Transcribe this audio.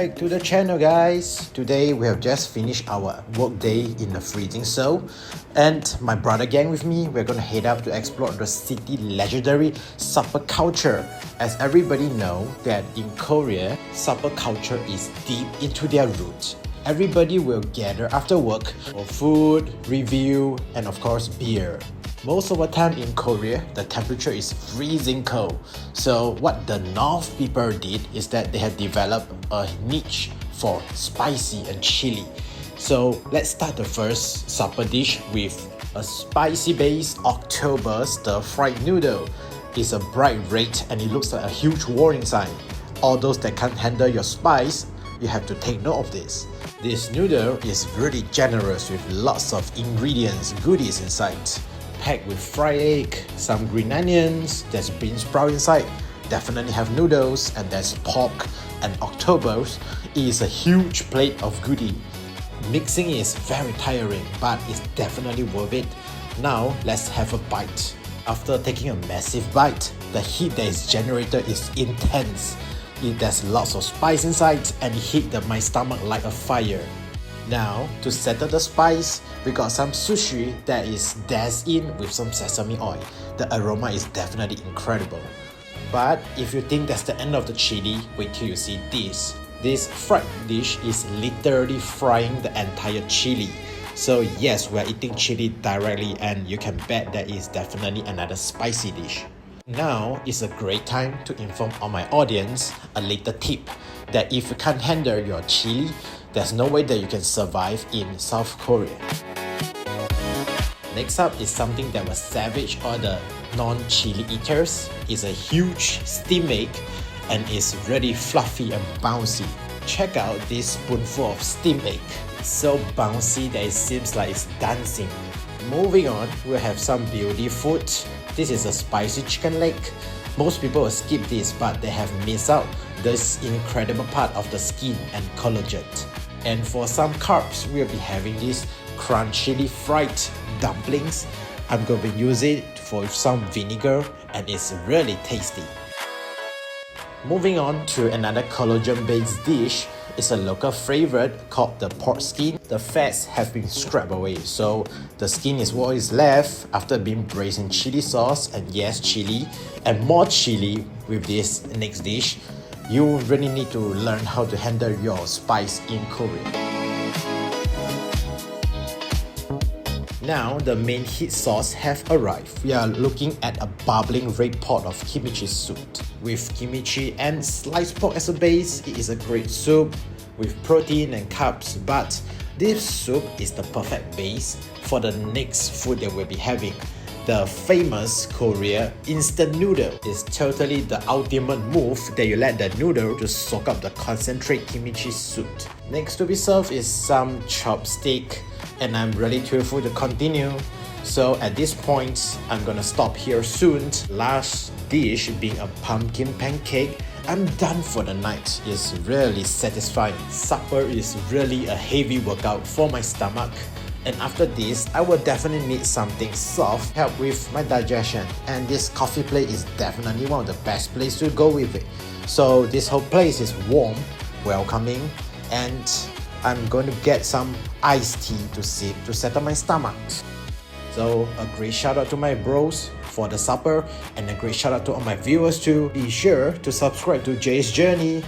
Back to the channel, guys. Today we have just finished our work day in the freezing Seoul, and my brother gang with me, we're gonna head up to explore the city legendary supper culture. As everybody know that in Korea, supper culture is deep into their roots. Everybody will gather after work for food, review, and of course beer. Most of the time in Korea, the temperature is freezing cold. So what the North people did is that they have developed a niche for spicy and chili. So let's start the first supper dish with a spicy based October stir-fried noodle. It's a bright red and it looks like a huge warning sign. All those that can't handle your spice, you have to take note of this. This noodle is really generous with lots of ingredients, goodies inside. Packed with fried egg, some green onions, there's bean sprout inside, definitely have noodles, and there's pork and octobers. It is a huge plate of goodie. Mixing is very tiring, but it's definitely worth it. Now let's have a bite. After taking a massive bite, the heat that is generated is intense. There's lots of spice inside and it hit my stomach like a fire. Now, to settle the spice, we got some sushi that is doused in with some sesame oil. The aroma is definitely incredible. But if you think that's the end of the chili, wait till you see this. This fried dish is literally frying the entire chili. So yes, we are eating chili directly, and you can bet that is definitely another spicy dish. Now is a great time to inform all my audience a little tip that if you can't handle your chili, there's no way that you can survive in South Korea. Next up is something that was savage or the non-chili eaters. It's a huge steam egg and it's really fluffy and bouncy. Check out this spoonful of steam egg. It's so bouncy that it seems like it's dancing. Moving on, we'll have some beauty food. This is a spicy chicken leg. Most people will skip this, but they have missed out this incredible part of the skin and collagen. And for some carbs, we'll be having these crunchy fried dumplings. I'm going to be using it for some vinegar and it's really tasty. Moving on to another collagen-based dish. It's a local favorite called the pork skin. The fats have been scraped away, so the skin is what is left after being braised in chili sauce, and yes, chili and more chili with this next dish. You really need to learn how to handle your spice in Korea. Now the main heat sauce have arrived. We are looking at a bubbling red pot of kimchi soup. With kimchi and sliced pork as a base, it is a great soup with protein and carbs, but this soup is the perfect base for the next food that we'll be having. The famous Korea instant noodle is totally the ultimate move that you let the noodle to soak up the concentrate kimchi soup. Next to be served is some chopped steak, and I'm really too full to continue. So at this point, I'm gonna stop here soon. Last dish being a pumpkin pancake. I'm done for the night. It's really satisfying. Supper is really a heavy workout for my stomach. And after this, I will definitely need something soft, help with my digestion. And this coffee plate is definitely one of the best places to go with it. So this whole place is warm, welcoming, and I'm going to get some iced tea to sip to settle my stomach. So a great shout out to my bros for the supper, and a great shout out to all my viewers too. Be sure to subscribe to Jay's Journey